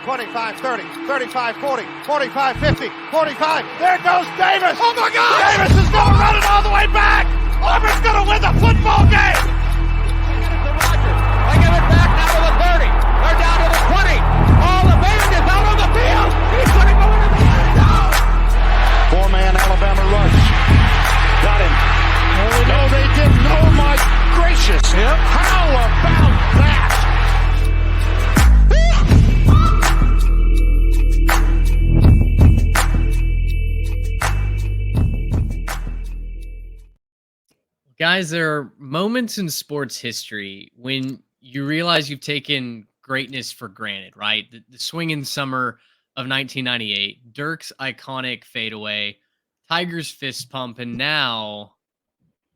25-30, 35-40, 45-50, 45. There goes Davis. Oh, my God. Davis is going to run it all the way back. Auburn's going to win the football game. I give it back now to the 30. They're down to the 20. All the band is out on the field. He's going to go into the end zone. Four-man Alabama rush. Got him. Oh, no, they didn't. Oh, my gracious. Yep. How about that? Guys, there are moments in sports history when you realize you've taken greatness for granted, right? The swinging summer of 1998, Dirk's iconic fadeaway, Tiger's fist pump, and now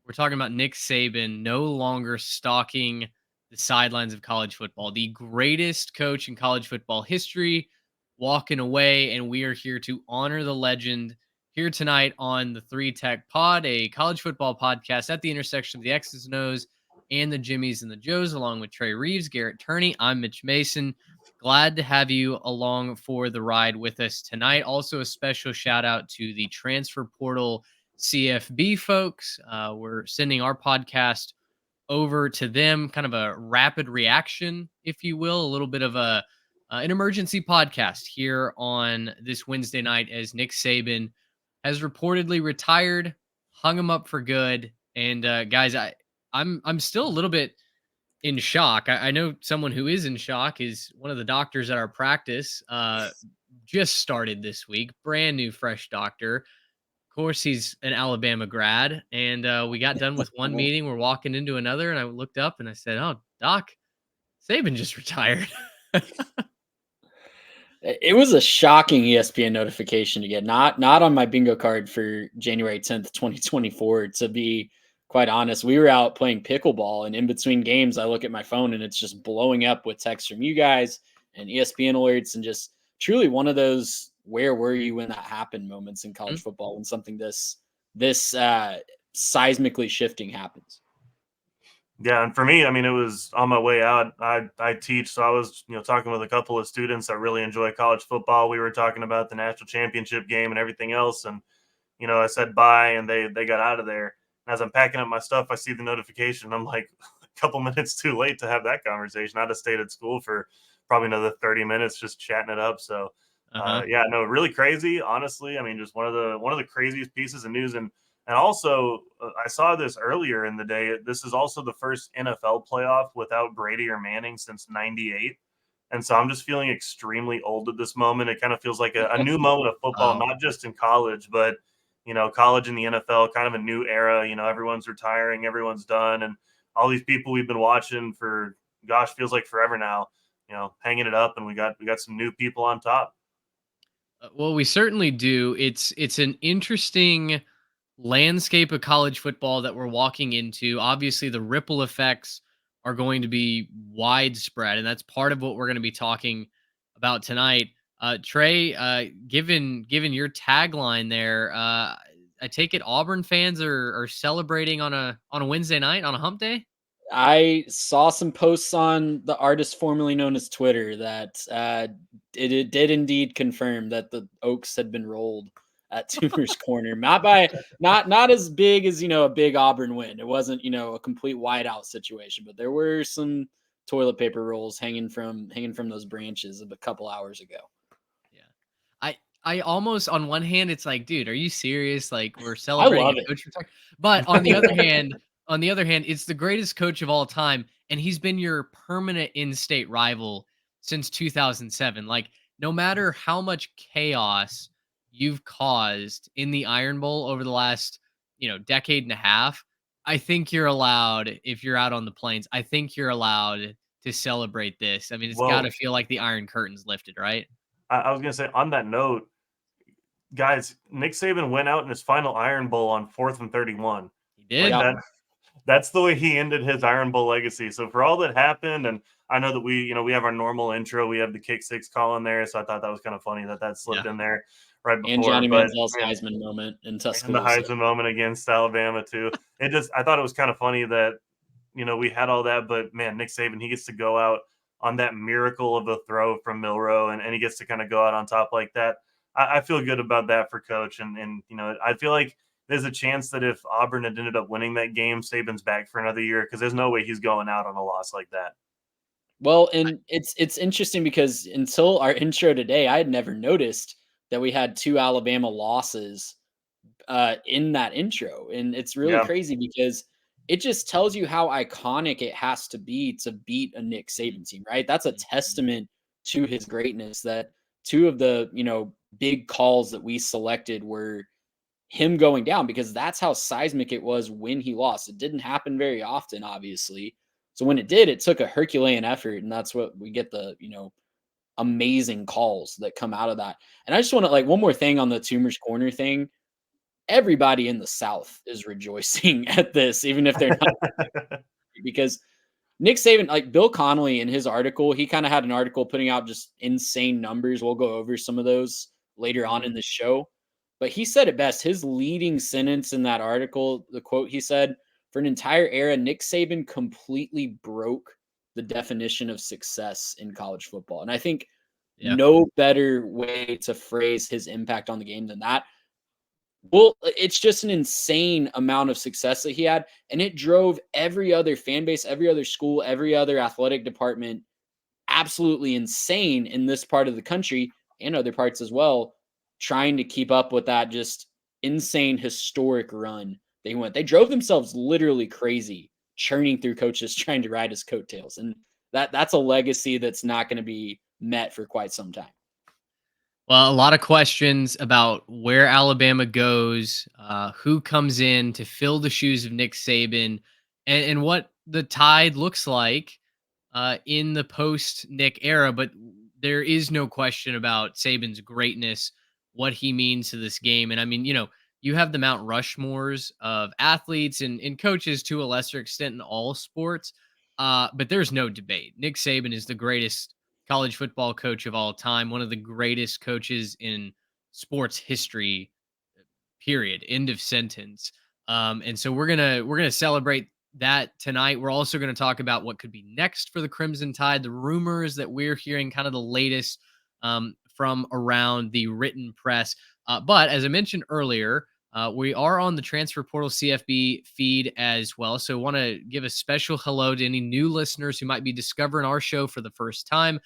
we're talking about Nick Saban no longer stalking the sidelines of college football. The greatest coach in college football history walking away, and we are here to honor the legend here tonight on the 3 Tech Pod, a college football podcast at the intersection of the X's and O's and the Jimmies and the Joes, along with Trey Reeves, Garrett Turney. I'm Mitch Mason. Glad to have you along for the ride with us tonight. Also, a special shout out to the transfer portal CFB folks. We're sending our podcast over to them, kind of a rapid reaction, if you will, a little bit of an emergency podcast here on this Wednesday night as Nick Saban has reportedly retired, hung him up for good. And guys, I'm still a little bit in shock. I know someone who is in shock is one of the doctors at our practice. Just started this week, brand new, fresh doctor. Of course, he's an Alabama grad, and we got done with one meeting. We're walking into another, and I looked up and I said, "Oh, Doc, Saban just retired." It was a shocking ESPN notification to get, not on my bingo card for January 10th, 2024. To be quite honest, we were out playing pickleball, and in between games, I look at my phone and it's just blowing up with texts from you guys and ESPN alerts, and just truly one of those "where were you when that happened" moments in college football when something this seismically shifting happens. Yeah, and for me, I mean, it was on my way out. I teach, so I was, talking with a couple of students that really enjoy college football. We were talking about the national championship game and everything else, and I said bye, and they got out of there. And as I'm packing up my stuff, I see the notification. I'm like, a couple minutes too late to have that conversation. I'd have stayed at school for probably another 30 minutes just chatting it up. So, yeah, no, really crazy. Honestly, I mean, just one of the craziest pieces of news. And also, I saw this earlier in the day. This is also the first NFL playoff without Brady or Manning since '98. And so I'm just feeling extremely old at this moment. It kind of feels like a new moment of football, not just in college, but, college and the NFL, kind of a new era. Everyone's retiring, everyone's done. And all these people we've been watching for, gosh, feels like forever now, hanging it up. And we got some new people on top. Well, we certainly do. It's an interesting landscape of college football that we're walking into. Obviously, the ripple effects are going to be widespread, and that's part of what we're going to be talking about tonight. Trey, given your tagline there, I take it Auburn fans are celebrating on a Wednesday night, on a hump day? I saw some posts on the artist formerly known as Twitter that it did indeed confirm that the Oaks had been rolled at Toomer's Corner. Not as big as, a big Auburn win. It wasn't, a complete whiteout situation, but there were some toilet paper rolls hanging from those branches a couple hours ago. Yeah. I almost, on one hand, it's like, dude, are you serious? Like, we're celebrating a coach retire. But on the other hand, it's the greatest coach of all time, and he's been your permanent in-state rival since 2007. Like, no matter how much chaos you've caused in the Iron Bowl over the last, decade and a half, I think you're allowed, if you're out on the plains, I think you're allowed to celebrate this. I mean, it's got to feel like the Iron Curtain's lifted, right? I was going to say, on that note, guys, Nick Saban went out in his final Iron Bowl on 4th and 31. He did. That's the way he ended his Iron Bowl legacy. So for all that happened, and I know that we have our normal intro, we have the kick six call in there. So I thought that was kind of funny that slipped in there right before. And Johnny Manziel's Heisman moment in Tuscaloosa. And the Heisman moment against Alabama too. I thought it was kind of funny that, we had all that, but man, Nick Saban, he gets to go out on that miracle of a throw from Milroe, and he gets to kind of go out on top like that. I feel good about that for Coach, and I feel like there's a chance that if Auburn had ended up winning that game, Saban's back for another year because there's no way he's going out on a loss like that. Well, and it's interesting because until our intro today, I had never noticed that we had 2 Alabama losses in that intro, and it's really Yeah. crazy because it just tells you how iconic it has to be to beat a Nick Saban team, right? That's a testament to his greatness that 2 of the, big calls that we selected were him going down because that's how seismic it was when he lost. It didn't happen very often, obviously. So when it did, it took a Herculean effort, and that's what we get the, amazing calls that come out of that. And I just want to like one more thing on the Tumors Corner thing. Everybody in the South is rejoicing at this, even if they're not, because Nick Saban, like Bill Connolly in his article, he kind of had an article putting out just insane numbers. We'll go over some of those later on in the show. But he said it best. His leading sentence in that article, the quote he said, for an entire era, Nick Saban completely broke the definition of success in college football. And I think no better way to phrase his impact on the game than that. Well, it's just an insane amount of success that he had, and it drove every other fan base, every other school, every other athletic department absolutely insane in this part of the country and other parts as well, trying to keep up with that just insane historic run they went. They drove themselves literally crazy, churning through coaches trying to ride his coattails, and that's a legacy that's not going to be met for quite some time. Well, a lot of questions about where Alabama goes, who comes in to fill the shoes of Nick Saban, and what the Tide looks like in the post Nick era. But there is no question about Saban's greatness, what he means to this game. And I mean, you have the Mount Rushmores of athletes and coaches to a lesser extent in all sports. But there's no debate. Nick Saban is the greatest college football coach of all time, one of the greatest coaches in sports history, period. End of sentence. And so we're gonna celebrate that tonight. We're also going to talk about what could be next for the Crimson Tide, the rumors that we're hearing, kind of the latest from around the written press. But as I mentioned earlier, we are on the Transfer Portal CFB feed as well. So want to give a special hello to any new listeners who might be discovering our show for the first time.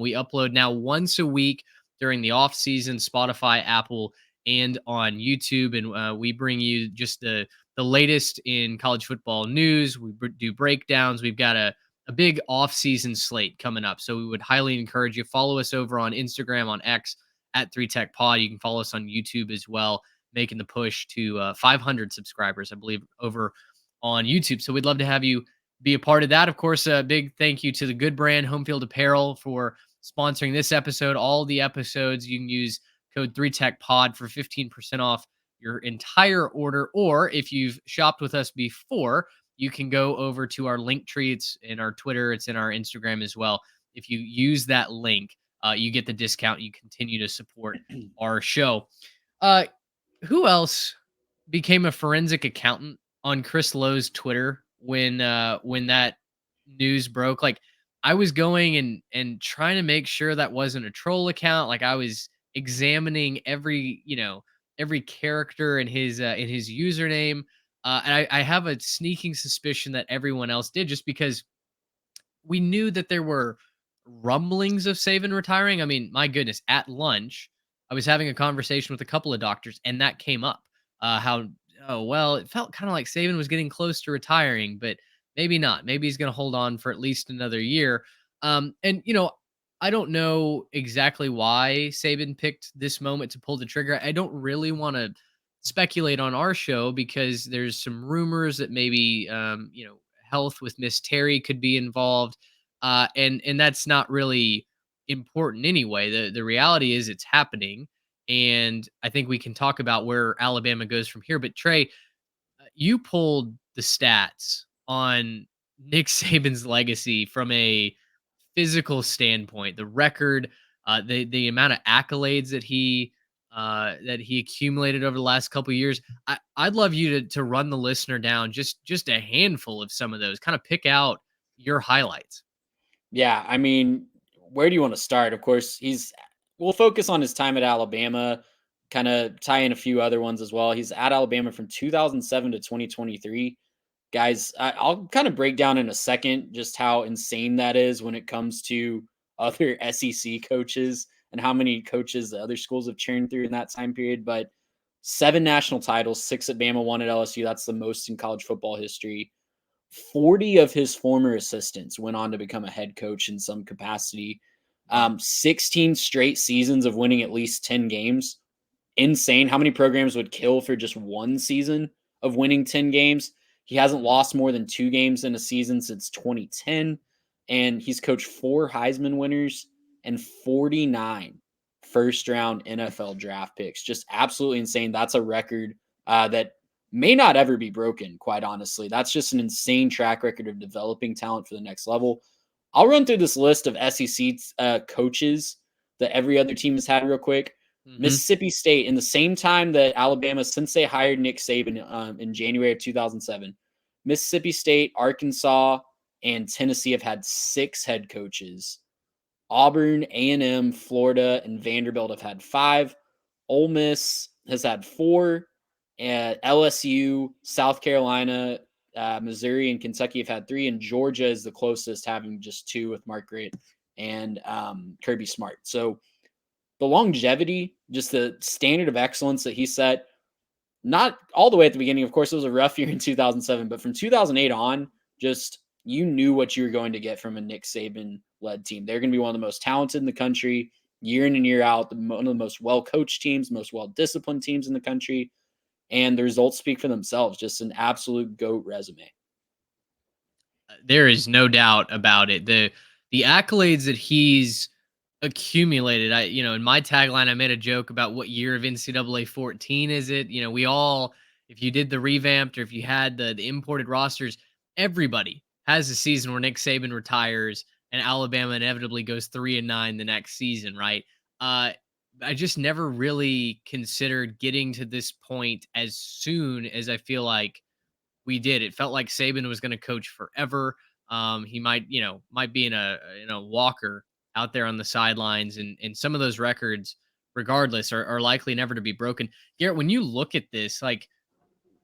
We upload now once a week during the off season, Spotify, Apple, and on YouTube. And we bring you just the latest in college football news. We do breakdowns. We've got a big off-season slate coming up. So we would highly encourage you. Follow us over on Instagram, on X, at 3TechPod. You can follow us on YouTube as well, making the push to 500 subscribers, I believe, over on YouTube. So we'd love to have you be a part of that. Of course, a big thank you to the Good Brand Home Field Apparel for sponsoring this episode. All the episodes, you can use code 3TechPod for 15% off your entire order, or if you've shopped with us before, you can go over to our link tree. It's in our Twitter, it's in our Instagram as well. If you use that link, you get the discount. You continue to support our show. Who else became a forensic accountant on Chris Lowe's Twitter when that news broke? Like, I was going and trying to make sure that wasn't a troll account. Like, I was examining every character in his username. And I have a sneaking suspicion that everyone else did, just because we knew that there were rumblings of Saban retiring. I mean, my goodness, at lunch, I was having a conversation with a couple of doctors, and that came up. It felt kind of like Saban was getting close to retiring, but maybe not. Maybe he's going to hold on for at least another year. I don't know exactly why Saban picked this moment to pull the trigger. I don't really want to speculate on our show because there's some rumors that maybe health with Miss Terry could be involved, and that's not really important anyway. The reality is it's happening, and I think we can talk about where Alabama goes from here. But Trey, you pulled the stats on Nick Saban's legacy from a physical standpoint, the record, the amount of accolades that he accumulated over the last couple of years. I'd love you to run the listener down just a handful of some of those, kind of pick out your highlights. Yeah, I mean, where do you want to start? Of course, we'll focus on his time at Alabama, kind of tie in a few other ones as well. He's at Alabama from 2007 to 2023. Guys, I'll kind of break down in a second just how insane that is when it comes to other SEC coaches and how many coaches the other schools have churned through in that time period. But 7 national titles, 6 at Bama, 1 at LSU. That's the most in college football history. 40 of his former assistants went on to become a head coach in some capacity. 16 straight seasons of winning at least 10 games. Insane. How many programs would kill for just one season of winning 10 games? He hasn't lost more than 2 games in a season since 2010. And he's coached 4 Heisman winners and 49 first round NFL draft picks. Just absolutely insane. That's a record that may not ever be broken, quite honestly. That's just an insane track record of developing talent for the next level. I'll run through this list of SEC coaches that every other team has had real quick. Mississippi State, in the same time that Alabama, since they hired Nick Saban in January of 2007, Mississippi State, Arkansas, and Tennessee have had 6 head coaches. Auburn, A&M, Florida, and Vanderbilt have had 5. Ole Miss has had 4. LSU, South Carolina, Missouri, and Kentucky have had 3. And Georgia is the closest, having just 2 with Mark Richt and Kirby Smart. So the longevity, just the standard of excellence that he set, not all the way at the beginning. Of course, it was a rough year in 2007, but from 2008 on, just you knew what you were going to get from a Nick Saban-led team. They're going to be one of the most talented in the country, year in and year out, one of the most well-coached teams, most well-disciplined teams in the country, and the results speak for themselves. Just an absolute GOAT resume. There is no doubt about it. The accolades that he's accumulated. In my tagline, I made a joke about what year of NCAA 14 is it? We all, if you did the revamped or if you had the imported rosters, everybody has a season where Nick Saban retires and Alabama inevitably goes 3-9 the next season, right? I just never really considered getting to this point as soon as I feel like we did. It felt like Saban was going to coach forever. He might be in a walker out there on the sidelines, and some of those records, regardless, are likely never to be broken. Garrett, when you look at this, like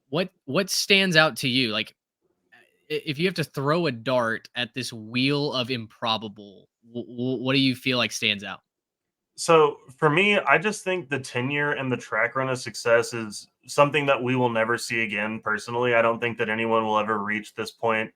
what stands out to you? Like if you have to throw a dart at this wheel of improbable, what do you feel like stands out? So for me, I just think the tenure and the track run of success is something that we will never see again. Personally, I don't think that anyone will ever reach this point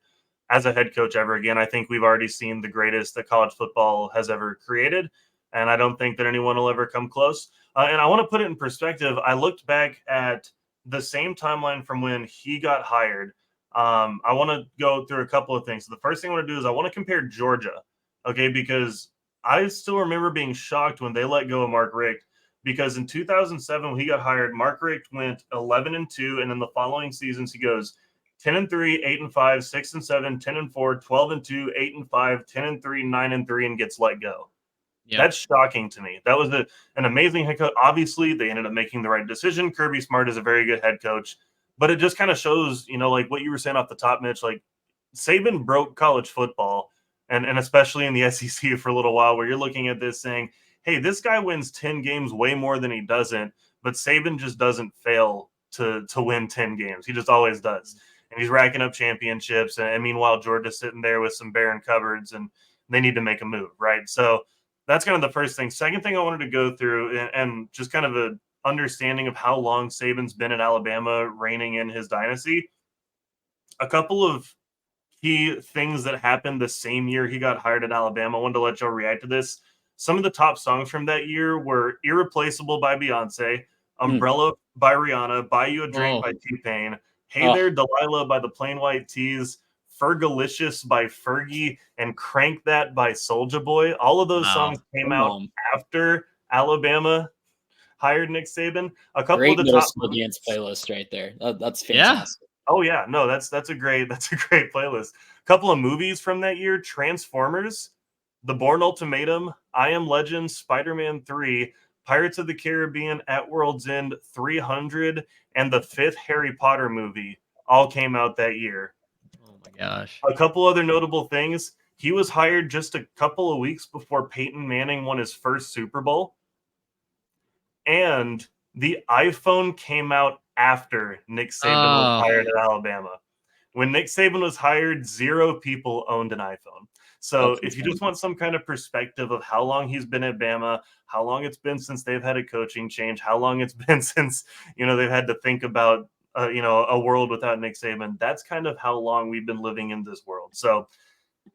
as a head coach ever again. I think we've already seen the greatest that college football has ever created, and I don't think that anyone will ever come close. And I want to put it in perspective. I looked back at the same timeline from when he got hired. I want to go through a couple of things. So the first thing I want to do is I want to compare Georgia, okay, because I still remember being shocked when they let go of Mark Richt, because in 2007 when he got hired, Mark Richt went 11-2, and in the following seasons he goes 10-3, 8-5, 6-7, 10-4, 12-2, 8-5, 10-3, 9-3, and gets let go. Yep. That's shocking to me. That was an amazing head coach. Obviously, they ended up making the right decision. Kirby Smart is a very good head coach, but it just kind of shows, like what you were saying off the top, Mitch, like Saban broke college football. And especially in the SEC for a little while, where you're looking at this saying, hey, this guy wins 10 games way more than he doesn't, but Saban just doesn't fail to win 10 games. He just always does. And he's racking up championships. And meanwhile, Georgia's sitting there with some barren cupboards, and they need to make a move, right? So that's kind of the first thing. Second thing I wanted to go through, and just kind of an understanding of how long Saban's been at Alabama reigning in his dynasty. A couple of key things that happened the same year he got hired at Alabama. I wanted to let y'all react to this. Some of the top songs from that year were Irreplaceable by Beyonce, Umbrella by Rihanna, Buy You a Drink by T-Pain, Hey There Delilah by the Plain White Tees, Fergalicious by Fergie, and Crank That by Soulja Boy. All of those songs came out after Alabama hired Nick Saban. A couple of the top dance playlist right there. That's fantastic. Yeah. Oh yeah, no, that's a great playlist. A couple of movies from that year: Transformers, The Bourne Ultimatum, I Am Legend, Spider-Man 3, Pirates of the Caribbean, At World's End, 300, and the 5th Harry Potter movie all came out that year. Oh my gosh. A couple other notable things: He was hired just a couple of weeks before Peyton Manning won his first Super Bowl. And the iPhone came out after Nick Saban was hired at Alabama. When Nick Saban was hired, 0 people owned an iPhone. So That's if you insane. just want some kind of perspective of how long he's been at Bama, how long it's been since they've had a coaching change, how long it's been since, they've had to think about, a world without Nick Saban, that's kind of how long we've been living in this world. So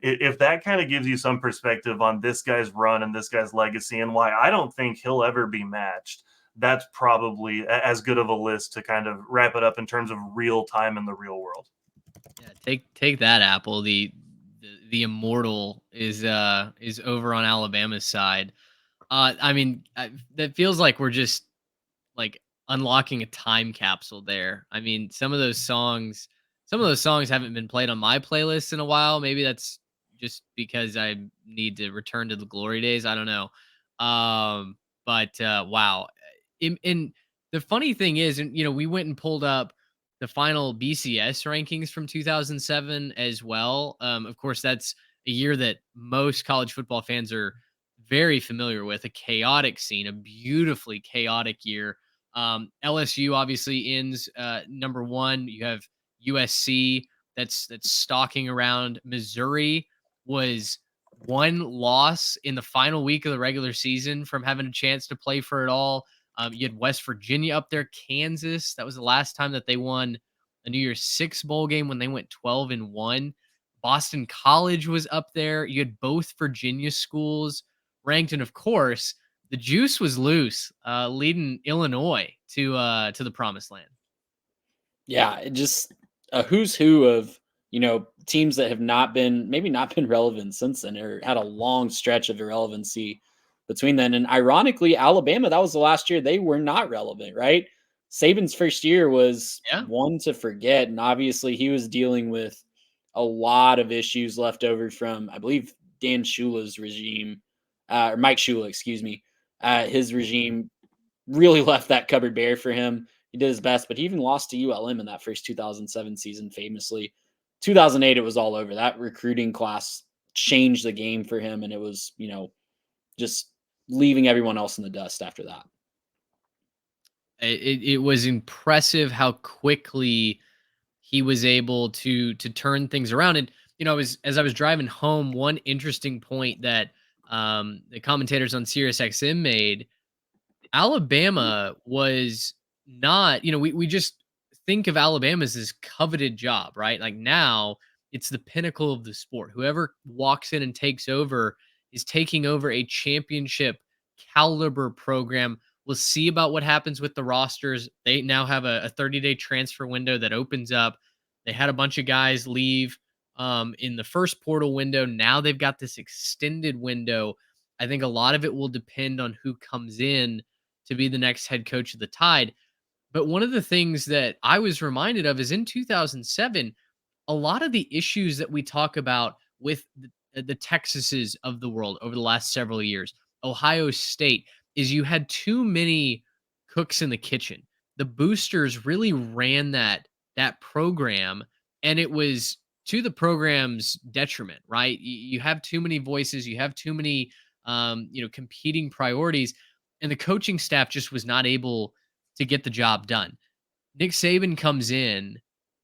if that kind of gives you some perspective on this guy's run and this guy's legacy and why I don't think he'll ever be matched, that's probably as good of a list to kind of wrap it up in terms of real time in the real world. Yeah, take that, Apple. The immortal is over on Alabama's side. I mean, that feels like we're just like unlocking a time capsule there. I mean, some of those songs haven't been played on my playlist in a while. Maybe that's just because I need to return to the glory days. I don't know. But wow. And the funny thing is, and we went and pulled up the final BCS rankings from 2007 as well. Of course, that's a year that most college football fans are very familiar with, a chaotic scene, a beautifully chaotic year. LSU obviously ends number one. You have USC that's stalking around. Missouri was one loss in the final week of the regular season from having a chance to play for it all. You had West Virginia up there, Kansas. That was the last time that they won a New Year's Six bowl game when they went 12-1. Boston College was up there. You had both Virginia schools ranked, and of course, the juice was loose, leading Illinois to the promised land. Yeah, it just a who's who of teams that have maybe not been relevant since then, or had a long stretch of irrelevancy between then. And ironically, Alabama, that was the last year they were not relevant, right? Saban's first year was one to forget, and obviously he was dealing with a lot of issues left over from, I believe, Dan Shula's regime, or Mike Shula, excuse me. His regime really left that cupboard bare for him. He did his best, but he even lost to ULM in that first 2007 season famously. 2008, it was all over. That recruiting class changed the game for him, and it was, just leaving everyone else in the dust after that. It was impressive how quickly he was able to turn things around. And as I was driving home, one interesting point that the commentators on SiriusXM made, Alabama was not, we just think of Alabama as this coveted job, right? Like now it's the pinnacle of the sport. Whoever walks in and takes over is taking over a championship caliber program. We'll see about what happens with the rosters. They now have a 30-day transfer window that opens up. They had a bunch of guys leave in the first portal window. Now they've got this extended window. I think a lot of it will depend on who comes in to be the next head coach of the Tide. But one of the things that I was reminded of is in 2007, a lot of the issues that we talk about with the Texases of the world over the last several years, Ohio State, is you had too many cooks in the kitchen. The boosters really ran that program, and it was to the program's detriment, right? You have too many voices, you have too many competing priorities, and the coaching staff just was not able to get the job done. Nick Saban comes in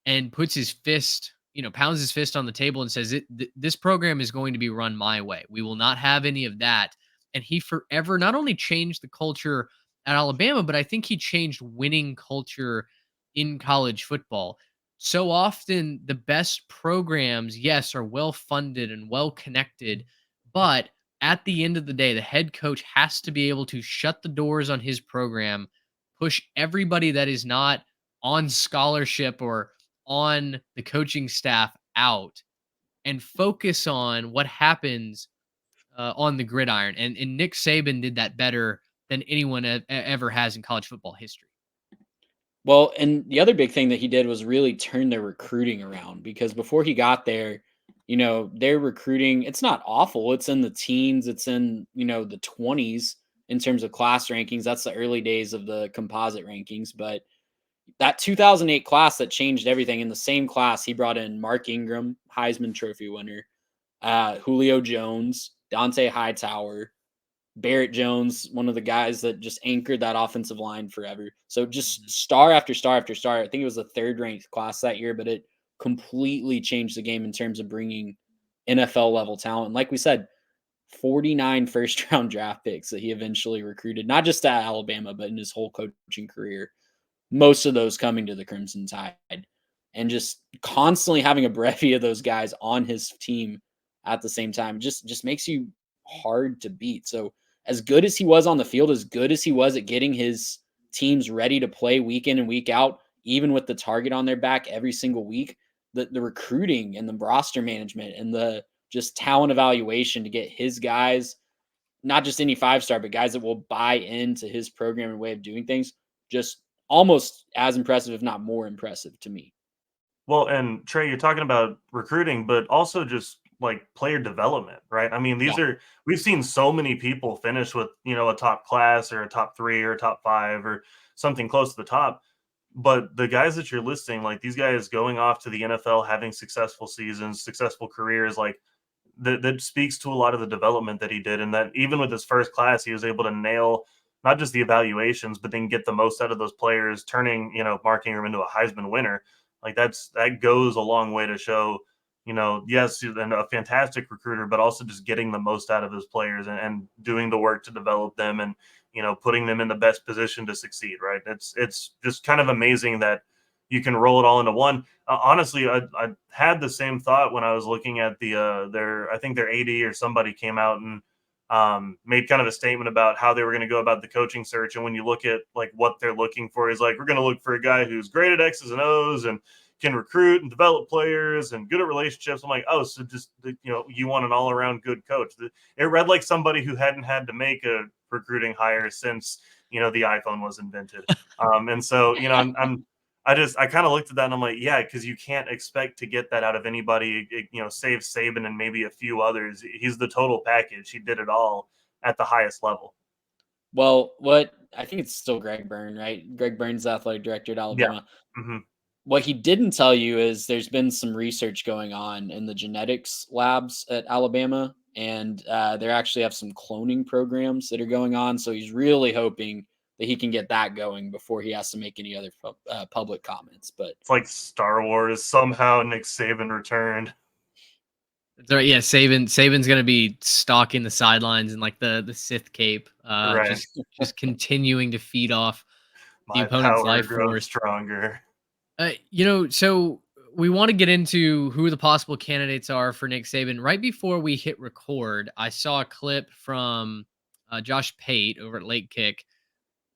and puts his fist, pounds his fist on the table and says, this program is going to be run my way. We will not have any of that. And he forever not only changed the culture at Alabama, but I think he changed winning culture in college football. So often the best programs, yes, are well funded and well connected, but at the end of the day, the head coach has to be able to shut the doors on his program, push everybody that is not on scholarship or on the coaching staff out, and focus on what happens on the gridiron. And Nick Saban did that better than anyone ever has in college football history. Well, and the other big thing that he did was really turn their recruiting around, because before he got there, their recruiting, it's not awful. It's in the teens, it's in, the 20s in terms of class rankings. That's the early days of the composite rankings. But that 2008 class that changed everything, in the same class, he brought in Mark Ingram, Heisman Trophy winner, Julio Jones, Dante Hightower, Barrett Jones, one of the guys that just anchored that offensive line forever. So just star after star after star. I think it was a third-ranked class that year, but it completely changed the game in terms of bringing NFL level talent. Like we said, 49 first round draft picks that he eventually recruited, not just at Alabama, but in his whole coaching career. Most of those coming to the Crimson Tide, and just constantly having a bevy of those guys on his team at the same time just makes you hard to beat. So as good as he was on the field, as good as he was at getting his teams ready to play week in and week out, even with the target on their back every single week, the recruiting and the roster management and the just talent evaluation to get his guys, not just any 5-star, but guys that will buy into his program and way of doing things, just almost as impressive, if not more impressive to me. Well, and Trey, you're talking about recruiting, but also just like player development, right? I mean, Yeah. we've seen so many people finish with, a top class or a top 3 or a top 5 or something close to the top. But the guys that you're listing, like these guys going off to the NFL, having successful seasons, successful careers, like that speaks to a lot of the development that he did. And that even with his first class, he was able to nail not just the evaluations, but then get the most out of those players, turning, Mark Ingram into a Heisman winner. Like that goes a long way to show, yes, he's a fantastic recruiter, but also just getting the most out of his players and doing the work to develop them and, putting them in the best position to succeed. Right. It's just kind of amazing that you can roll it all into one. Honestly, I had the same thought when I was looking at I think their AD or somebody came out and made kind of a statement about how they were going to go about the coaching search. And when you look at like what they're looking for, is like, we're going to look for a guy who's great at X's and O's and can recruit and develop players and good at relationships. I'm like, oh, so just, you want an all around good coach. It read like somebody who hadn't had to make a recruiting hire since, the iPhone was invented. And so, I kind of looked at that and I'm like, yeah, because you can't expect to get that out of anybody, save Saban and maybe a few others. He's the total package. He did it all at the highest level. Well, what I think it's still Greg Byrne, right? Greg Byrne's the athletic director at Yeah. Alabama. Mm-hmm. What he didn't tell you is there's been some research going on in the genetics labs at Alabama, and they actually have some cloning programs that are going on. So he's really hoping that he can get that going before he has to make any other public comments. But It's like Star Wars. Somehow Nick Saban returned. So yeah, Saban's gonna be stalking the sidelines in like the Sith cape, Right. just continuing to feed off the My opponent's power life grows force. stronger. So we want to get into who the possible candidates are for Nick Saban. Right before we hit record, I saw a clip from Josh Pate over at Late Kick.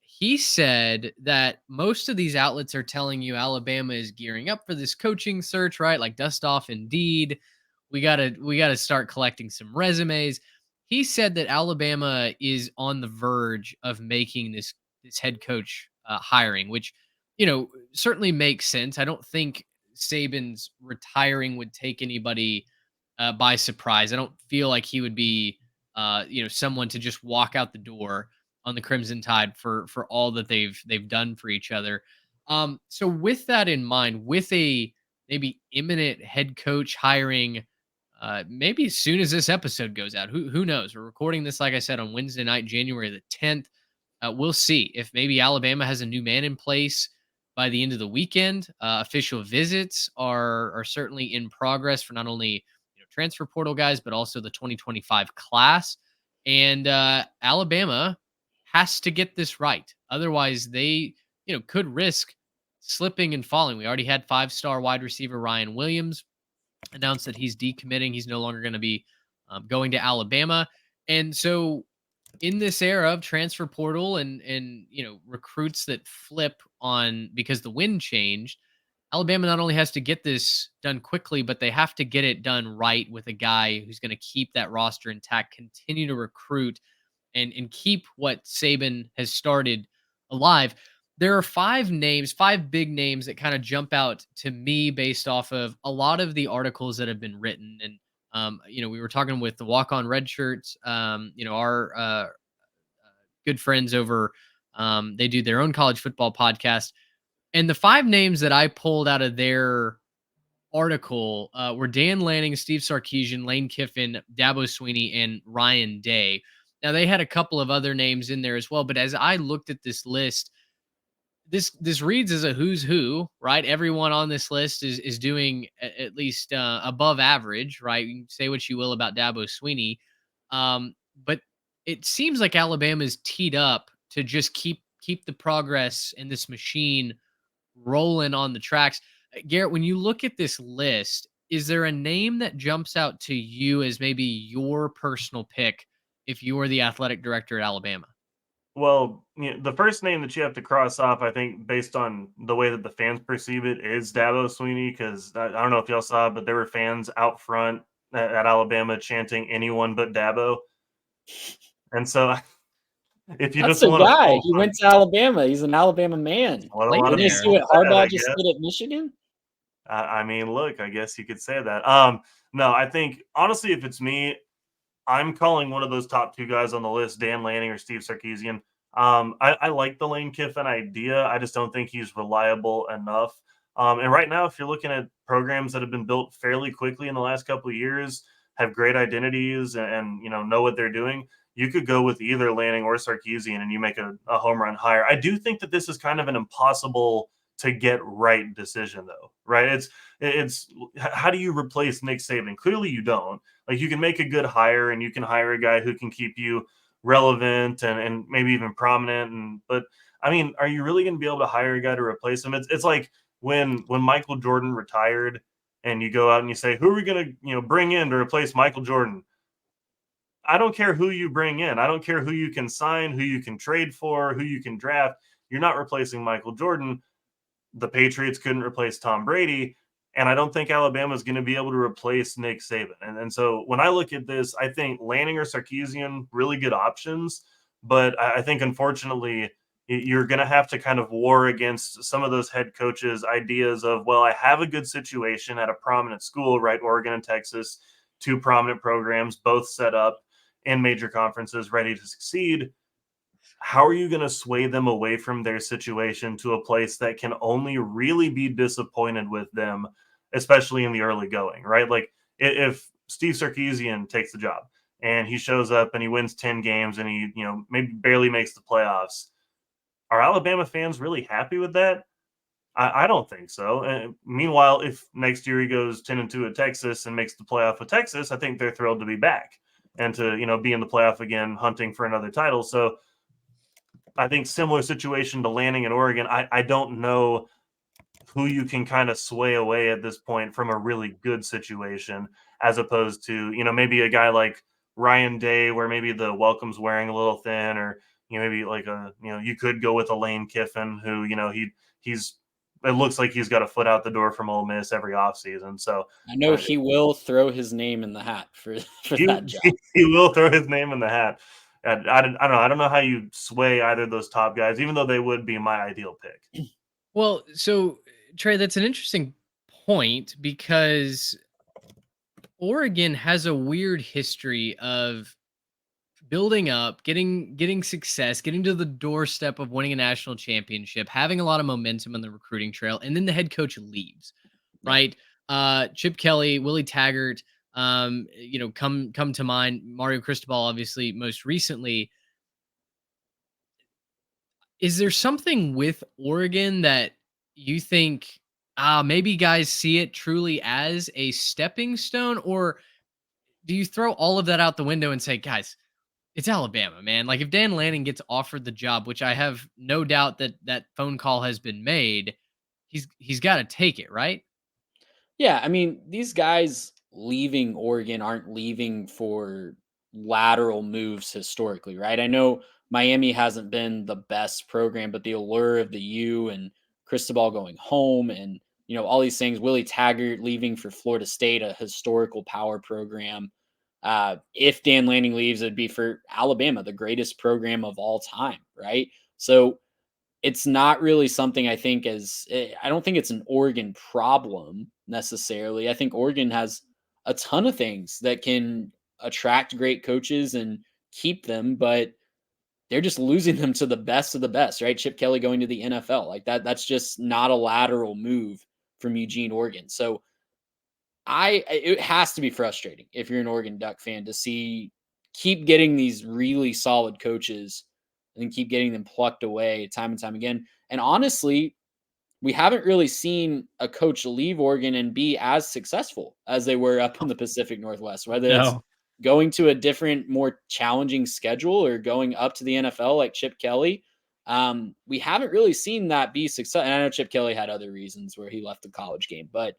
He said that most of these outlets are telling you Alabama is gearing up for this coaching search, right? Like dust off Indeed. We gotta start collecting some resumes. He said that Alabama is on the verge of making this head coach hiring, which certainly makes sense. I don't think Saban's retiring would take anybody by surprise. I don't feel like he would be someone to just walk out the door on the Crimson Tide for all that they've done for each other. So with that in mind, with a maybe imminent head coach hiring, maybe as soon as this episode goes out, who knows? We're recording this, like I said, on Wednesday night, January the 10th. We'll see if maybe Alabama has a new man in place by the end of the weekend. Official visits are certainly in progress for not only transfer portal guys, but also the 2025 class. And Alabama has to get this right. Otherwise, they could risk slipping and falling. We already had 5-star wide receiver Ryan Williams announced that he's decommitting. He's no longer going to be going to Alabama. And so in this era of transfer portal and recruits that flip on because the wind changed, Alabama not only has to get this done quickly, but they have to get it done right with a guy who's going to keep that roster intact, continue to recruit, and keep what Saban has started alive. There are five big names that kind of jump out to me based off of a lot of the articles that have been written. And we were talking with the Walk On Red Shirts, our good friends over. They do their own college football podcast, and the five names that I pulled out of their article were Dan Lanning, Steve Sarkisian, Lane Kiffin, Dabo Sweeney, and Ryan Day. Now they had a couple of other names in there as well, but as I looked at this list, this reads as a who's who, right? Everyone on this list is doing at least above average, right? You can say what you will about Dabo Sweeney, but it seems like Alabama's teed up to just keep the progress in this machine rolling on the tracks. Garrett, when you look at this list, is there a name that jumps out to you as maybe your personal pick if you were the athletic director at Alabama? Well, the first name that you have to cross off, I think, based on the way that the fans perceive it, is Dabo Sweeney. Because I don't know if y'all saw, but there were fans out front at Alabama chanting "anyone but Dabo." And so, if you That's just the want to guy. poke He fun, went to Alabama. He's an Alabama man. what a Played lot of Didn't you there. see people what said, I Harbaugh just guess. did at Michigan? I mean, look, I guess you could say that. No, I think honestly, if it's me, I'm calling one of those top two guys on the list, Dan Lanning or Steve Sarkisian. I like the Lane Kiffin idea. I just don't think he's reliable enough. And right now, if you're looking at programs that have been built fairly quickly in the last couple of years, have great identities, and know what they're doing, you could go with either Lanning or Sarkisian, and you make a home run hire. I do think that this is kind of an impossible to get right decision, though. Right? It's how do you replace Nick Saban? Clearly, you don't. Like, you can make a good hire, and you can hire a guy who can keep you relevant and maybe even prominent. But I mean, are you really going to be able to hire a guy to replace him? It's like when Michael Jordan retired, and you go out and you say, who are we going to bring in to replace Michael Jordan? I don't care who you bring in. I don't care who you can sign, who you can trade for, who you can draft. You're not replacing Michael Jordan. The Patriots couldn't replace Tom Brady. And I don't think Alabama is going to be able to replace Nick Saban. And so when I look at this, I think Lanning or Sarkisian, really good options. But I think, unfortunately, you're going to have to kind of war against some of those head coaches' ideas of, well, I have a good situation at a prominent school, right? Oregon and Texas, two prominent programs, both set up in major conferences, ready to succeed. How are you going to sway them away from their situation to a place that can only really be disappointed with them, especially in the early going, right? Like, if Steve Sarkisian takes the job and he shows up and he wins 10 games and he, maybe barely makes the playoffs, are Alabama fans really happy with that? I don't think so. And meanwhile, if next year he goes 10-2 at Texas and makes the playoff with Texas, I think they're thrilled to be back and to, be in the playoff again, hunting for another title. So I think similar situation to Lanning in Oregon. I don't know who you can kind of sway away at this point from a really good situation, as opposed to, maybe a guy like Ryan Day, where maybe the welcome's wearing a little thin, or, maybe like you could go with a Lane Kiffin who, he's it looks like he's got a foot out the door from Ole Miss every offseason. So I know he will throw his name in the hat for he, that job. he will throw his name in the hat. I don't know. I don't know how you sway either of those top guys, even though they would be my ideal pick. Well, so Trey, that's an interesting point because Oregon has a weird history of building up, getting success, getting to the doorstep of winning a national championship, having a lot of momentum on the recruiting trail, and then the head coach leaves, Yeah. right? Chip Kelly, Willie Taggart, come to mind. Mario Cristobal, obviously, most recently. Is there something with Oregon that you think maybe guys see it truly as a stepping stone, or do you throw all of that out the window and say, guys, it's Alabama, man. Like, if Dan Lanning gets offered the job, which I have no doubt that that phone call has been made, he's got to take it, right? Yeah, I mean, these guys leaving Oregon aren't leaving for lateral moves historically, right? I know Miami hasn't been the best program, but the allure of the U and Cristobal going home and all these things, Willie Taggart leaving for Florida State, a historical power program. If Dan Lanning leaves, it'd be for Alabama, the greatest program of all time, right? So it's not really something I don't think it's an Oregon problem necessarily. I think Oregon has a ton of things that can attract great coaches and keep them, but they're just losing them to the best of the best, right? Chip Kelly going to the NFL. Like that's just not a lateral move from Eugene, Oregon. So It has to be frustrating if you're an Oregon Duck fan to keep getting these really solid coaches and keep getting them plucked away time and time again. And honestly, we haven't really seen a coach leave Oregon and be as successful as they were up in the Pacific Northwest, whether it's No. going to a different, more challenging schedule or going up to the NFL like Chip Kelly. We haven't really seen that be success. And I know Chip Kelly had other reasons where he left the college game, but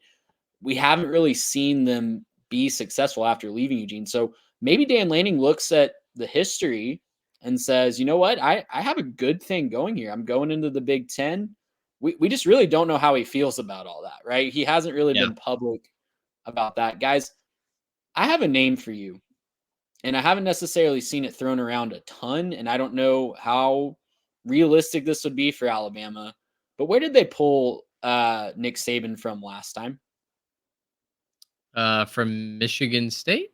we haven't really seen them be successful after leaving Eugene. So maybe Dan Lanning looks at the history and says, you know what, I have a good thing going here. I'm going into the Big Ten. We just really don't know how he feels about all that, right? He hasn't really Yeah. been public about that. Guys, I have a name for you, and I haven't necessarily seen it thrown around a ton, and I don't know how realistic this would be for Alabama. But where did they pull Nick Saban from last time? From Michigan State.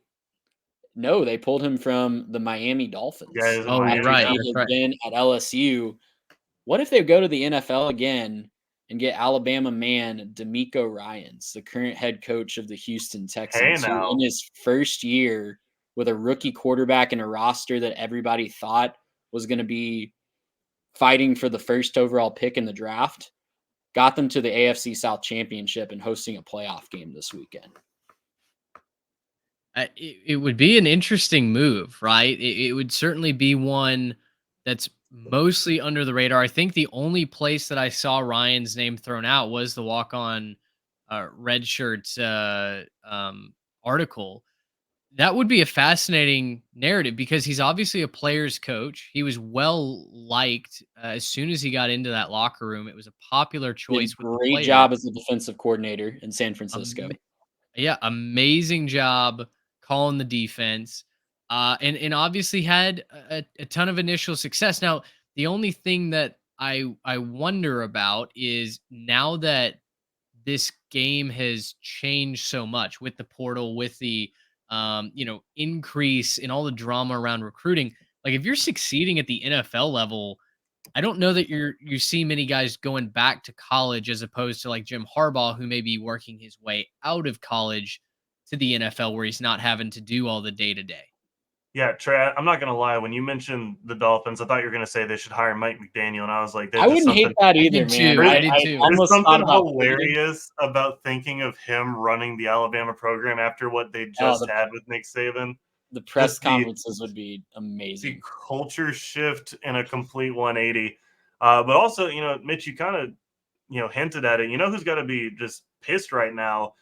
No, they pulled him from the Miami Dolphins. Yeah, is it Oh, you're Miami right. now? He That's has right. been at LSU. What if they go to the NFL again and get Alabama man D'Amico Ryans, the current head coach of the Houston Hey Texans, who now. in his first year with a rookie quarterback and a roster that everybody thought was going to be fighting for the first overall pick in the draft, got them to the AFC South Championship and hosting a playoff game this weekend. It would be an interesting move, right? It would certainly be one that's mostly under the radar. I think the only place that I saw Ryan's name thrown out was the walk-on red shirts article. That would be a fascinating narrative because he's obviously a player's coach. He was well liked as soon as he got into that locker room. It was a popular Did a choice with the great players. job as a defensive coordinator in San Francisco. Yeah, amazing job calling the defense, and obviously had a ton of initial success. Now, the only thing that I wonder about is now that this game has changed so much with the portal, with the increase in all the drama around recruiting. Like, if you're succeeding at the NFL level, I don't know that you see many guys going back to college as opposed to like Jim Harbaugh, who may be working his way out of college to the NFL where he's not having to do all the day to day. Yeah, Trey, I'm not gonna lie. When you mentioned the Dolphins, I thought you were gonna say they should hire Mike McDaniel, and I was like, I "There's just wouldn't hate something." that I either, did man. too. I did I too. There's almost thought something about hilarious about thinking of him running the Alabama program after what they just had with Nick Saban. the press Just the conferences would be amazing. culture shift in a complete 180. But also, Mitch, you kind of, hinted at it. You know who's got to be just pissed right now?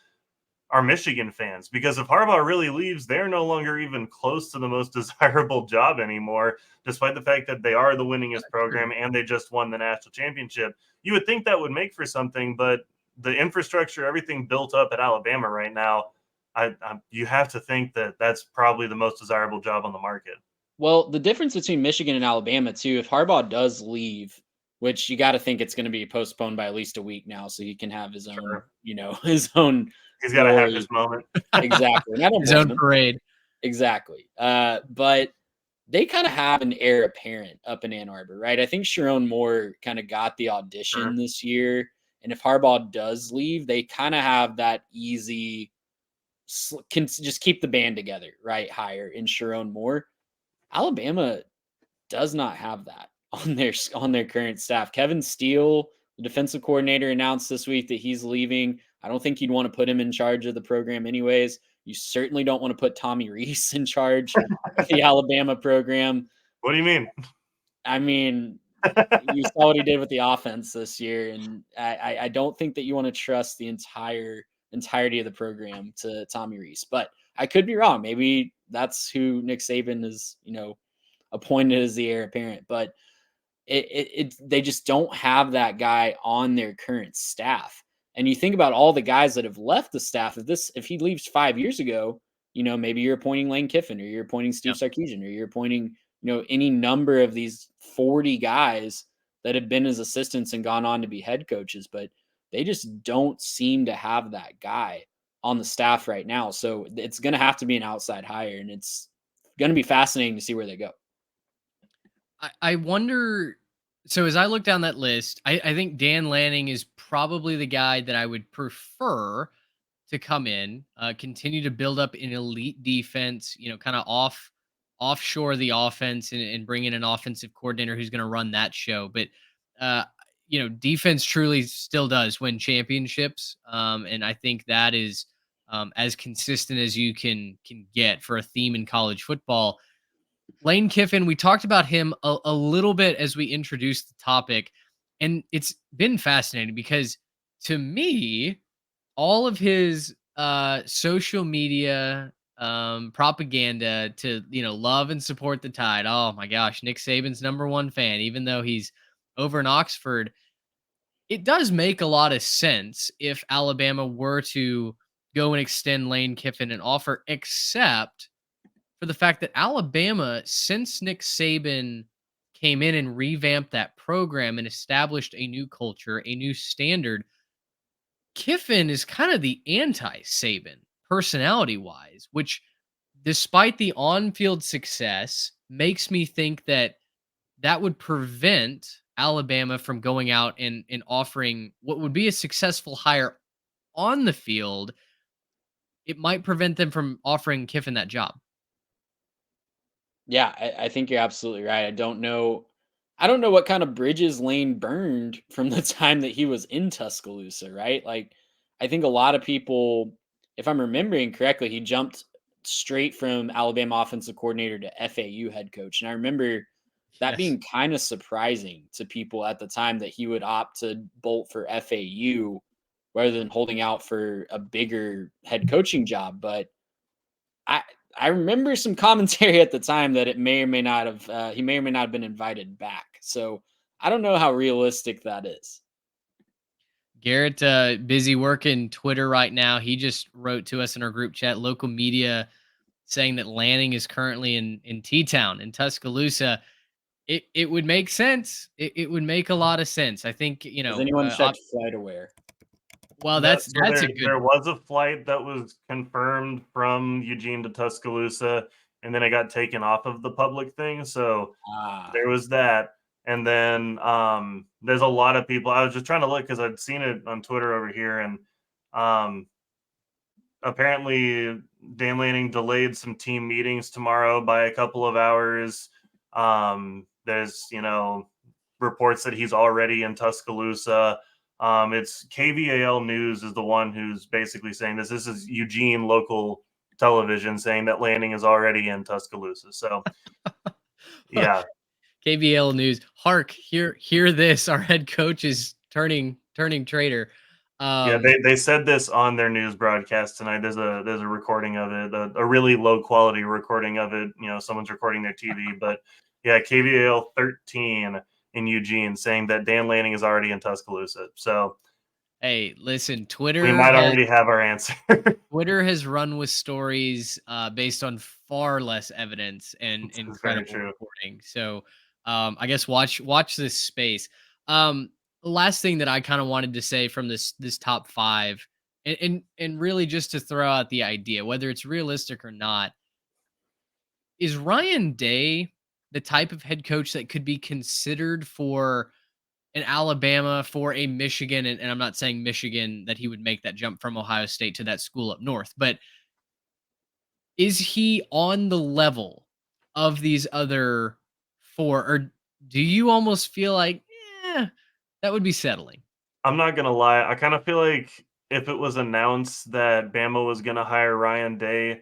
Are Michigan fans, because if Harbaugh really leaves, they're no longer even close to the most desirable job anymore, despite the fact that they are the winningest program and they just won the national championship. You would think that would make for something, but the infrastructure, everything built up at Alabama right now, you have to think that that's probably the most desirable job on the market. Well, the difference between Michigan and Alabama too, if Harbaugh does leave, which you got to think it's going to be postponed by at least a week now, so he can have his own, his own He's got to have glory. his moment. Exactly. And I don't His blame own him. parade. Exactly. But they kind of have an heir apparent up in Ann Arbor, right? I think Sharon Moore kind of got the audition this year. And if Harbaugh does leave, they kind of have that easy, can just keep the band together, right? Hire in Sharon Moore. Alabama does not have that on their current staff. Kevin Steele, the defensive coordinator, announced this week that he's leaving. I don't think you'd want to put him in charge of the program anyways. You certainly don't want to put Tommy Rees in charge of the Alabama program. What do you mean? I mean, you saw what he did with the offense this year, and I don't think that you want to trust the entirety of the program to Tommy Rees. But I could be wrong. Maybe that's who Nick Saban is, appointed as the heir apparent. But they just don't have that guy on their current staff. And you think about all the guys that have left the staff. If he leaves 5 years ago, maybe you're appointing Lane Kiffin, or you're appointing Steve Sarkisian, or you're appointing, any number of these 40 guys that have been his assistants and gone on to be head coaches, but they just don't seem to have that guy on the staff right now. So it's going to have to be an outside hire, and it's going to be fascinating to see where they go. I wonder. So as I look down that list, I think Dan Lanning is probably the guy that I would prefer to come in, continue to build up an elite defense, kind of offshore the offense and bring in an offensive coordinator who's going to run that show. But uh, defense truly still does win championships, and I think that is as consistent as you can get for a theme in college football. Lane Kiffin, we talked about him a little bit as we introduced the topic, and it's been fascinating because to me, all of his social media propaganda to love and support the Tide. Oh my gosh, Nick Saban's #1 fan, even though he's over in Oxford. It does make a lot of sense if Alabama were to go and extend Lane Kiffin an offer, except for the fact that Alabama, since Nick Saban came in and revamped that program and established a new culture, a new standard, Kiffin is kind of the anti Saban personality wise, which, despite the on field success, makes me think that would prevent Alabama from going out and offering what would be a successful hire on the field. It might prevent them from offering Kiffin that job. Yeah, I think you're absolutely right. I don't know what kind of bridges Lane burned from the time that he was in Tuscaloosa, right? Like, I think a lot of people, if I'm remembering correctly, he jumped straight from Alabama offensive coordinator to FAU head coach. And I remember that Yes. being kind of surprising to people at the time that he would opt to bolt for FAU rather than holding out for a bigger head coaching job. But I I remember some commentary at the time that it may or may not have he may or may not have been invited back. So I don't know how realistic that is. Garrett, busy working Twitter right now. He just wrote to us in our group chat, local media, saying that Lanning is currently in T Town in Tuscaloosa. It would make sense. It would make a lot of sense. I think Has anyone checked FlightAware? well, No, that's so that's a there good. was a flight that was confirmed from Eugene to Tuscaloosa, and then it got taken off of the public thing. So Ah, there was that. And then there's a lot of people. I was just trying to look because I'd seen it on Twitter over here, and um, apparently Dan Lanning delayed some team meetings tomorrow by a couple of hours. There's reports that he's already in Tuscaloosa. It's KVAL News is the one who's basically saying this. This is Eugene local television saying that Lanning is already in Tuscaloosa. So yeah, KBL News. Hark, hear this. Our head coach is turning traitor. yeah, they said this on their news broadcast tonight. There's a recording of it, a really low quality recording of it. Someone's recording their TV, but yeah, KVAL 13 in Eugene saying that Dan Lanning is already in Tuscaloosa. So Hey, listen, we might already have our answer. Twitter has run with stories based on far less evidence and This is very incredible true. reporting. So I guess watch this space. The last thing that I kind of wanted to say from this top five, and really just to throw out the idea, whether it's realistic or not, is Ryan Day the type of head coach that could be considered for an Alabama, for a Michigan, and I'm not saying Michigan that he would make that jump from Ohio State to that school up north, but is he on the level of these other four, or do you almost feel like, that would be settling? I'm not gonna lie. I kind of feel like if it was announced that Bama was gonna hire Ryan Day,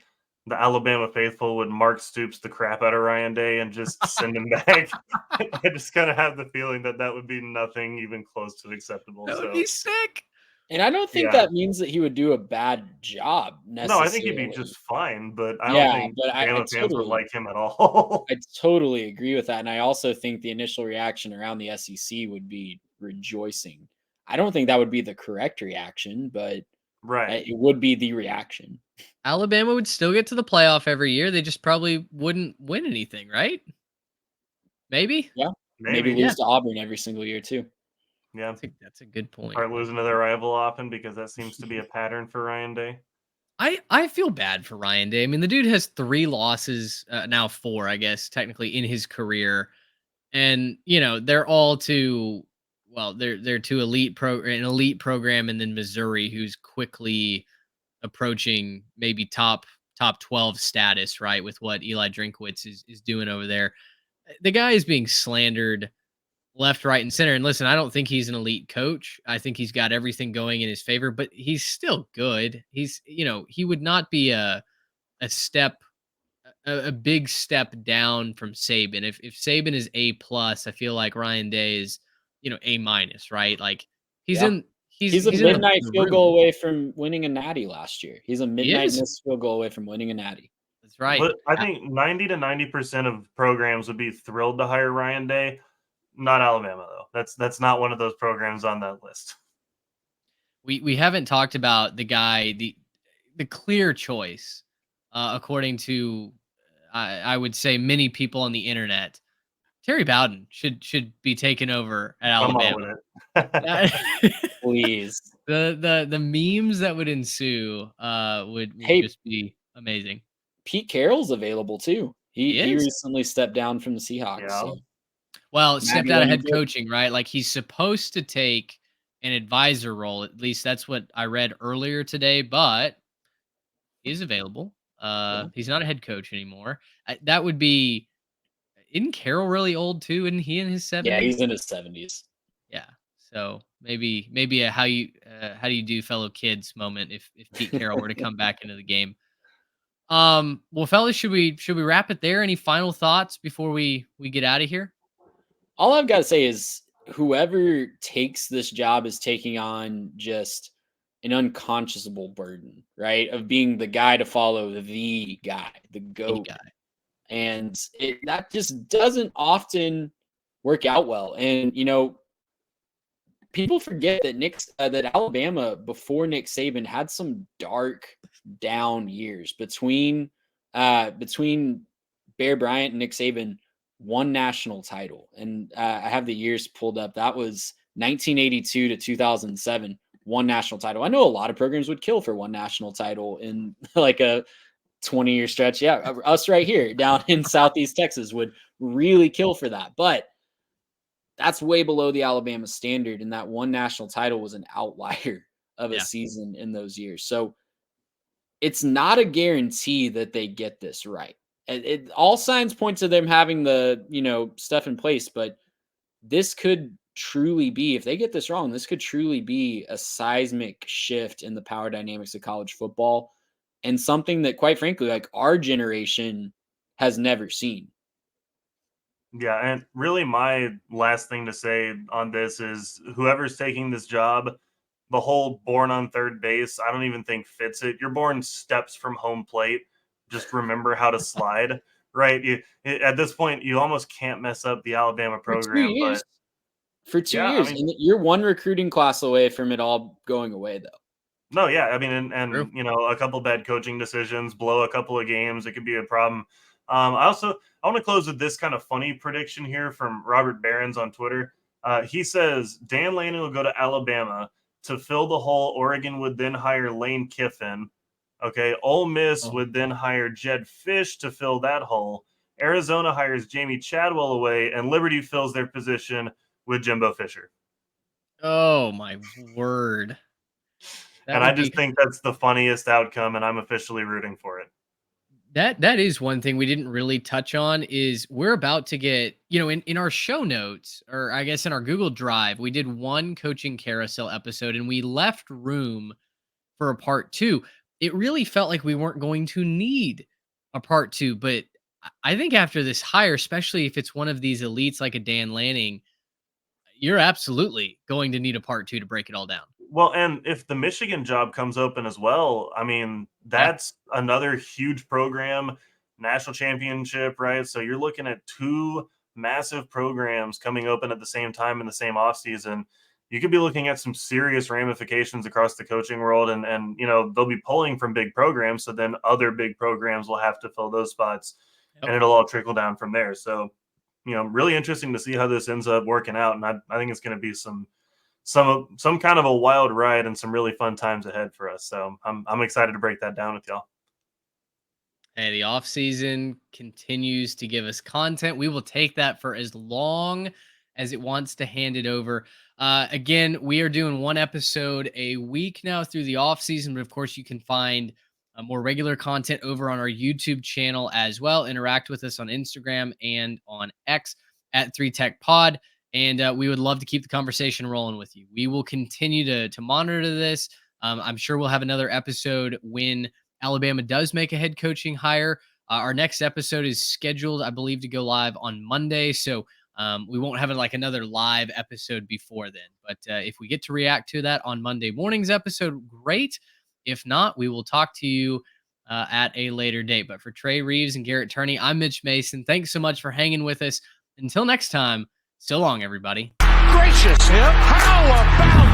the Alabama faithful would Mark Stoops the crap out of Ryan Day and just send him back. I just kind of have the feeling that that would be nothing even close to acceptable. That would So be sick. and I don't think yeah, that means that he would do a bad job no, I think he'd be necessarily. just fine, but I don't Yeah, think but Bama fans would like him at all. I totally agree with that, and I also think the initial reaction around the SEC would be rejoicing. I don't think that would be the correct reaction, but Right. it would be the reaction. Alabama would still get to the playoff every year. They just probably wouldn't win anything, right? Maybe. Yeah, maybe Maybe. Yeah, lose to Auburn every single year too. Yeah. that's a good point. Start losing to their rival often because that seems to be a pattern for Ryan Day. I feel bad for Ryan Day. I mean, the dude has 3 losses, now 4, I guess, technically in his career, and they're all to they're to an elite program, and then Missouri, who's quickly approaching maybe top 12 status, right? With what Eli Drinkwitz is doing over there. The guy is being slandered left, right, and center. And listen, I don't think he's an elite coach. I think he's got everything going in his favor, but he's still good. He's, he would not be a step a big step down from Saban. If Saban is A plus, I feel like Ryan Day is, A minus, right? Like he's Yeah. in He's a he's in midnight the field room. goal away from winning a natty last year. He's a He midnight is. missed field goal away from winning a natty. That's right. But I think 90 to 90% of programs would be thrilled to hire Ryan Day. Not Alabama though. That's not one of those programs on that list. We haven't talked about the guy, the clear choice, according to I would say many people on the internet. Terry Bowden should be taken over at I'm all Alabama. with it. Please. The memes that would ensue would Hey, just be amazing. Pete Carroll's available too. He He is. recently stepped down from the Seahawks. Yeah. So Well, stepped Maggie, out what of do you head think? coaching, right? Like he's supposed to take an advisor role. At least that's what I read earlier today, but he's available. Yeah. He's not a head coach anymore. That would be. Isn't Carroll really old too? Isn't he in his 70s? Yeah, he's in his 70s. Yeah. So maybe a how do you do fellow kids moment if Pete Carroll were to come back into the game. Well, fellas, should we wrap it there? Any final thoughts before we get out of here? All I've got to say is whoever takes this job is taking on just an unconscionable burden, right? Of being the guy to follow, the guy, the GOAT. guy. And that just doesn't often work out well. And, people forget that that Alabama before Nick Saban had some dark down years between Bear Bryant and Nick Saban. One national title, and I have the years pulled up. That was 1982 to 2007. One national title. I know a lot of programs would kill for one national title in like a 20-year stretch. Yeah, us right here down in Southeast Texas would really kill for that. But that's way below the Alabama standard, and that one national title was an outlier of a season in those years. So it's not a guarantee that they get this right. All signs point to them having the stuff in place, but this could truly be, if they get this wrong, this could truly be a seismic shift in the power dynamics of college football, and something that, quite frankly, like our generation has never seen. Yeah, and really my last thing to say on this is whoever's taking this job, the whole born on third base, I don't even think fits it. You're born steps from home plate. Just remember how to slide, right? At this point, you almost can't mess up the Alabama program. For 2 years, and you're one recruiting class away from it all going away, though. No, yeah, I mean, and a couple bad coaching decisions, blow a couple of games, it could be a problem. I want to close with this kind of funny prediction here from Robert Behrens on Twitter. He says Dan Lanning will go to Alabama to fill the hole. Oregon would then hire Lane Kiffin. Okay, Ole Miss would then hire Jed Fish to fill that hole. Arizona hires Jamie Chadwell away, and Liberty fills their position with Jimbo Fisher. Oh my word! And I just think that's the funniest outcome, and I'm officially rooting for it. That is one thing we didn't really touch on is we're about to get, in our show notes, or I guess in our Google Drive, we did one coaching carousel episode and we left room for a part 2. It really felt like we weren't going to need a part 2, but I think after this hire, especially if it's one of these elites like a Dan Lanning, you're absolutely going to need a part 2 to break it all down. Well, and if the Michigan job comes open as well, I mean, that's another huge program, national championship, right? So you're looking at 2 massive programs coming open at the same time in the same offseason. You could be looking at some serious ramifications across the coaching world, and they'll be pulling from big programs, so then other big programs will have to fill those spots, and it'll all trickle down from there. So, really interesting to see how this ends up working out, and I think it's going to be some kind of a wild ride and some really fun times ahead for us. So I'm excited to break that down with y'all. Hey, the off season continues to give us content. We will take that for as long as it wants to hand it over. Again, we are doing one episode a week now through the off season, but of course you can find more regular content over on our YouTube channel as well. Interact with us on Instagram and on X at 3Tech Pod. And we would love to keep the conversation rolling with you. We will continue to monitor this. I'm sure we'll have another episode when Alabama does make a head coaching hire. Our next episode is scheduled, I believe, to go live on Monday. So we won't have another live episode before then. But if we get to react to that on Monday morning's episode, great. If not, we will talk to you at a later date. But for Trey Reeves and Garrett Turney, I'm Mitch Mason. Thanks so much for hanging with us. Until next time, so long, everybody. Gracious him. How about